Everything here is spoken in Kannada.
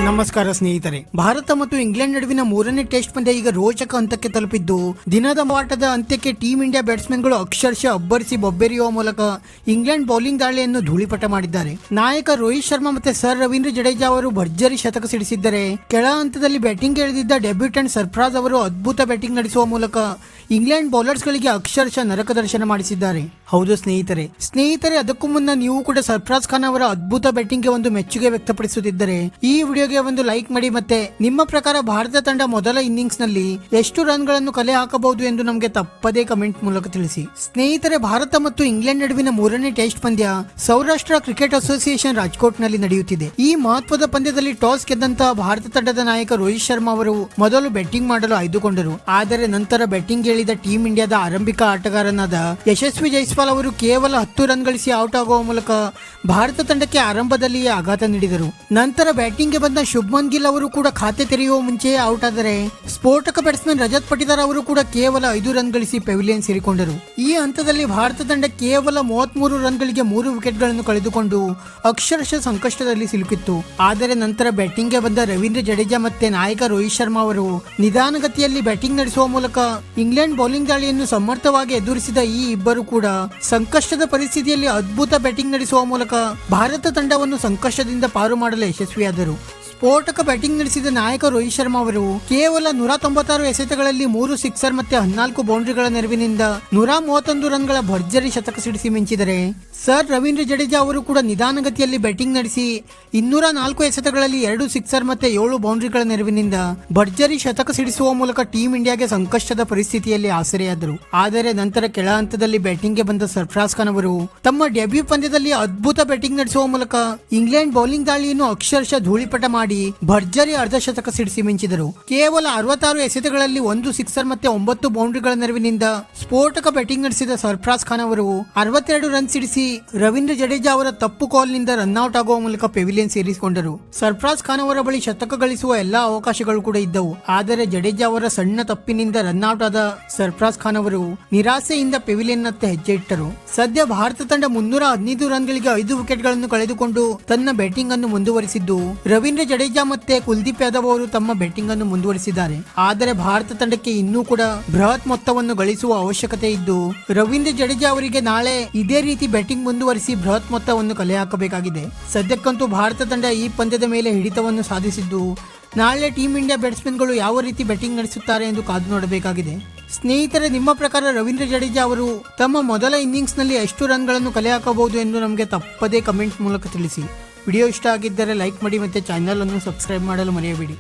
ನಮಸ್ಕಾರ ಸ್ನೇಹಿತರೆ. ಭಾರತ ಮತ್ತು ಇಂಗ್ಲೆಂಡ್ ನಡುವಿನ ಮೂರನೇ ಟೆಸ್ಟ್ ಪಂದ್ಯ ಈಗ ರೋಚಕ ಹಂತಕ್ಕೆ ತಲುಪಿದ್ದು, ದಿನದ ಆಟದ ಅಂತ್ಯಕ್ಕೆ ಟೀಂ ಇಂಡಿಯಾ ಬ್ಯಾಟ್ಸ್ಮನ್ಗಳು ಅಕ್ಷರಶಃ ಅಬ್ಬರಿಸಿ ಬೊಬ್ಬೆರಿಯುವ ಮೂಲಕ ಇಂಗ್ಲೆಂಡ್ ಬೌಲಿಂಗ್ ದಾಳಿಯನ್ನು ಧೂಳಿಪಟ ಮಾಡಿದ್ದಾರೆ. ನಾಯಕ ರೋಹಿತ್ ಶರ್ಮಾ ಮತ್ತೆ ಸರ್ ರವೀಂದ್ರ ಜಡೇಜಾ ಅವರು ಭರ್ಜರಿ ಶತಕ ಸಿಡಿಸಿದ್ದರೆ, ಕೆಳ ಹಂತದಲ್ಲಿ ಬ್ಯಾಟಿಂಗ್ ಇಳಿದಿದ್ದ ಡೆಬ್ಯೂಟೆಂಟ್ ಸರ್ಫರಾಜ್ ಅವರು ಅದ್ಭುತ ಬ್ಯಾಟಿಂಗ್ ನಡೆಸುವ ಮೂಲಕ ಇಂಗ್ಲೆಂಡ್ ಬೌಲರ್ಸ್ ಗಳಿಗೆ ಅಕ್ಷರಶಃ ನರಕ ದರ್ಶನ ಮಾಡಿಸಿದ್ದಾರೆ. ಹೌದು ಸ್ನೇಹಿತರೆ, ಅದಕ್ಕೂ ಮುನ್ನ ನೀವು ಕೂಡ ಸರ್ಫರಾಜ್ ಖಾನ್ ಅವರ ಅದ್ಭುತ ಬ್ಯಾಟಿಂಗ್ ಗೆ ಒಂದು ಮೆಚ್ಚುಗೆ ವ್ಯಕ್ತಪಡಿಸುತ್ತಿದ್ದರೆ ಈ ವಿಡಿಯೋಗೆ ಒಂದು ಲೈಕ್ ಮಾಡಿ. ಮತ್ತೆ ನಿಮ್ಮ ಪ್ರಕಾರ ಭಾರತ ತಂಡ ಮೊದಲ ಇನ್ನಿಂಗ್ಸ್ ನಲ್ಲಿ ಎಷ್ಟು ರನ್ ಗಳನ್ನು ಕಲೆ ಹಾಕಬಹುದು ಎಂದು ನಮಗೆ ತಪ್ಪದೇ ಕಮೆಂಟ್ ಮೂಲಕ ತಿಳಿಸಿ. ಸ್ನೇಹಿತರೆ, ಭಾರತ ಮತ್ತು ಇಂಗ್ಲೆಂಡ್ ನಡುವಿನ ಮೂರನೇ ಟೆಸ್ಟ್ ಪಂದ್ಯ ಸೌರಾಷ್ಟ್ರ ಕ್ರಿಕೆಟ್ ಅಸೋಸಿಯೇಷನ್ ರಾಜ್ಕೋಟ್ ನಲ್ಲಿ ನಡೆಯುತ್ತಿದೆ. ಈ ಮಹತ್ವದ ಪಂದ್ಯದಲ್ಲಿ ಟಾಸ್ ಗೆದ್ದಂತಹ ಭಾರತ ತಂಡದ ನಾಯಕ ರೋಹಿತ್ ಶರ್ಮಾ ಅವರು ಮೊದಲು ಬ್ಯಾಟಿಂಗ್ ಮಾಡಲು ಆಯ್ದುಕೊಂಡರು. ಆದರೆ ನಂತರ ಬ್ಯಾಟಿಂಗ್ ಇಳಿದ ಟೀಂ ಇಂಡಿಯಾದ ಆರಂಭಿಕ ಆಟಗಾರನಾದ ಯಶಸ್ವಿ ಜೈಸ್ವಾಲ್ ಅವರು ಕೇವಲ 10 ರನ್ ಗಳಿಸಿ ಔಟ್ ಆಗುವ ಮೂಲಕ ಭಾರತ ತಂಡಕ್ಕೆ ಆರಂಭದಲ್ಲಿಯೇ ಆಘಾತ ನೀಡಿದರು. ನಂತರ ಬ್ಯಾಟಿಂಗ್ ಗೆ ಬಂದ ಶುಭ್ಮನ್ ಗಿಲ್ ಅವರು ಕೂಡ ಖಾತೆ ತೆರೆಯುವ ಮುಂಚೆಯೇ ಔಟ್ ಆದರೆ ಸ್ಫೋಟಕ ಬ್ಯಾಟ್ಸ್ಮನ್ ರಜತ್ ಪಟಿದಾರ್ ಅವರು ಕೂಡ ಕೇವಲ 5 ರನ್ ಗಳಿಸಿ ಪೆವಿಲಿಯನ್ ಸೇರಿಕೊಂಡರು. ಈ ಹಂತದಲ್ಲಿ ಭಾರತ ತಂಡ ಕೇವಲ 33 ರನ್ ಗಳಿಗೆ 3 ವಿಕೆಟ್ ಗಳನ್ನು ಕಳೆದುಕೊಂಡು ಅಕ್ಷರಶಃ ಸಂಕಷ್ಟದಲ್ಲಿ ಸಿಲುಕಿತ್ತು. ಆದರೆ ನಂತರ ಬ್ಯಾಟಿಂಗ್ ಗೆ ಬಂದ ರವೀಂದ್ರ ಜಡೇಜಾ ಮತ್ತೆ ನಾಯಕ ರೋಹಿತ್ ಶರ್ಮಾ ಅವರು ನಿಧಾನಗತಿಯಲ್ಲಿ ಬ್ಯಾಟಿಂಗ್ ನಡೆಸುವ ಮೂಲಕ ಇಂಗ್ಲೆಂಡ್ ಬೌಲಿಂಗ್ ದಾಳಿಯನ್ನು ಸಮರ್ಥವಾಗಿ ಎದುರಿಸಿದ ಈ ಇಬ್ಬರು ಕೂಡ ಸಂಕಷ್ಟದ ಪರಿಸ್ಥಿತಿಯಲ್ಲಿ ಅದ್ಭುತ ಬ್ಯಾಟಿಂಗ್ ನಡೆಸುವ ಮೂಲಕ ಭಾರತ ತಂಡವನ್ನು ಸಂಕಷ್ಟದಿಂದ ಪಾರು ಮಾಡಲು ಯಶಸ್ವಿಯಾದರು. ಸ್ಫೋಟಕ ಬ್ಯಾಟಿಂಗ್ ನಡೆಸಿದ ನಾಯಕ ರೋಹಿತ್ ಶರ್ಮಾ ಅವರು ಕೇವಲ 196 ಎಸೆತಗಳಲ್ಲಿ 3 ಸಿಕ್ಸರ್ ಮತ್ತೆ 14 ಬೌಂಡ್ರಿಗಳ ನೆರವಿನಿಂದ 131 ರನ್ಗಳ ಭರ್ಜರಿ ಶತಕ ಸಿಡಿಸಿ ಮಿಂಚಿದರೆ, ಸರ್ ರವೀಂದ್ರ ಜಡೇಜಾ ಅವರು ಕೂಡ ನಿಧಾನಗತಿಯಲ್ಲಿ ಬ್ಯಾಟಿಂಗ್ ನಡೆಸಿ 204 ಎಸೆತಗಳಲ್ಲಿ 2 ಸಿಕ್ಸರ್ ಮತ್ತೆ 7 ಬೌಂಡ್ರಿಗಳ ನೆರವಿನಿಂದ ಭರ್ಜರಿ ಶತಕ ಸಿಡಿಸುವ ಮೂಲಕ ಟೀಂ ಇಂಡಿಯಾಗೆ ಸಂಕಷ್ಟದ ಪರಿಸ್ಥಿತಿಯಲ್ಲಿ ಆಸರೆಯಾದರು. ಆದರೆ ನಂತರ ಕೆಳ ಹಂತದಲ್ಲಿ ಬ್ಯಾಟಿಂಗ್ ಗೆ ಬಂದ ಸರ್ಫರಾಜ್ ಖಾನ್ ಅವರು ತಮ್ಮ ಡೆಬ್ಯೂ ಪಂದ್ಯದಲ್ಲಿ ಅದ್ಭುತ ಬ್ಯಾಟಿಂಗ್ ನಡೆಸುವ ಮೂಲಕ ಇಂಗ್ಲೆಂಡ್ ಬೌಲಿಂಗ್ ದಾಳಿಯನ್ನು ಅಕ್ಷರಶಃ ಧೂಳಿಪಟ ಮಾಡಿ ಭರ್ಜರಿ ಅರ್ಧ ಶತಕ ಸಿಡಿಸಿ ಮಿಂಚಿದರು. ಕೇವಲ 66 ಎಸೆತಗಳಲ್ಲಿ 1 ಸಿಕ್ಸರ್ ಮತ್ತೆ 9 ಬೌಂಡ್ರಿಗಳ ನೆರವಿನಿಂದ ಸ್ಫೋಟಕ ಬ್ಯಾಟಿಂಗ್ ನಡೆಸಿದ ಸರ್ಫರಾಜ್ ಖಾನ್ ಅವರು 62 ರನ್ ಸಿಡಿಸಿ ರವೀಂದ್ರ ಜಡೇಜಾ ಅವರ ತಪ್ಪು ಕಾಲ್ ನಿಂದ ರನ್ಔಟ್ ಆಗುವ ಮೂಲಕ ಪೆವಿಲಿಯನ್ ಸೇರಿಸಿಕೊಂಡರು. ಸರ್ಫರಾಜ್ ಖಾನ್ ಅವರ ಬಳಿ ಶತಕ ಗಳಿಸುವ ಎಲ್ಲಾ ಅವಕಾಶಗಳು ಕೂಡ ಇದ್ದವು. ಆದರೆ ಜಡೇಜಾ ಅವರ ಸಣ್ಣ ತಪ್ಪಿನಿಂದ ರನ್ಔಟ್ ಆದ ಸರ್ಫರಾಜ್ ಖಾನ್ ಅವರು ನಿರಾಸೆಯಿಂದ ಪೆವಿಲಿಯನ್ ನತ್ತ ಹೆಜ್ಜೆ ಇಟ್ಟರು. ಸದ್ಯ ಭಾರತ ತಂಡ 315 ರನ್ ಗಳಿಗೆ 5 ವಿಕೆಟ್ ಗಳನ್ನು ಕಳೆದುಕೊಂಡು ತನ್ನ ಬ್ಯಾಟಿಂಗ್ ಅನ್ನು ಮುಂದುವರಿಸಿದ್ದು, ರವೀಂದ್ರ ಜಡೇಜಾ ಮತ್ತೆ ಕುಲ್ದೀಪ್ ಯಾದವ್ ಅವರು ತಮ್ಮ ಬ್ಯಾಟಿಂಗ್ ಅನ್ನು ಮುಂದುವರಿಸಿದ್ದಾರೆ. ಆದರೆ ಭಾರತ ತಂಡಕ್ಕೆ ಇನ್ನೂ ಕೂಡ ಬೃಹತ್ ಮೊತ್ತವನ್ನು ಗಳಿಸುವ ಅವಶ್ಯಕತೆ ಇದ್ದು, ರವೀಂದ್ರ ಜಡೇಜಾ ಅವರಿಗೆ ನಾಳೆ ಇದೇ ರೀತಿ ಬ್ಯಾಟಿಂಗ್ ಮುಂದುವರಿಸಿ ಬೃಹತ್ ಮೊತ್ತವನ್ನು ಕಲೆ ಹಾಕಬೇಕಾಗಿದೆ. ಸದ್ಯಕ್ಕಂತೂ ಭಾರತ ತಂಡ ಈ ಪಂದ್ಯದ ಮೇಲೆ ಹಿಡಿತವನ್ನು ಸಾಧಿಸಿದ್ದು, ನಾಳೆ ಟೀಂ ಇಂಡಿಯಾ ಬ್ಯಾಟ್ಸ್ಮನ್ಗಳು ಯಾವ ರೀತಿ ಬ್ಯಾಟಿಂಗ್ ನಡೆಸುತ್ತಾರೆ ಎಂದು ಕಾದು ನೋಡಬೇಕಾಗಿದೆ. ಸ್ನೇಹಿತರೆ, ನಿಮ್ಮ ಪ್ರಕಾರ ರವೀಂದ್ರ ಜಡೇಜಾ ಅವರು ತಮ್ಮ ಮೊದಲ ಇನ್ನಿಂಗ್ಸ್ ನಲ್ಲಿ ಎಷ್ಟು ರನ್ ಗಳನ್ನು ಕಲೆ ಹಾಕಬಹುದು ಎಂದು ನಮಗೆ ತಪ್ಪದೇ ಕಮೆಂಟ್ ಮೂಲಕ ತಿಳಿಸಿ. ವಿಡಿಯೋ ಇಷ್ಟ ಆಗಿದ್ದರೆ ಲೈಕ್ ಮಾಡಿ ಮತ್ತೆ ಚಾನೆಲ್ ಅನ್ನು ಸಬ್ಸ್ಕ್ರೈಬ್ ಮಾಡಲು ಮರೆಯಬೇಡಿ.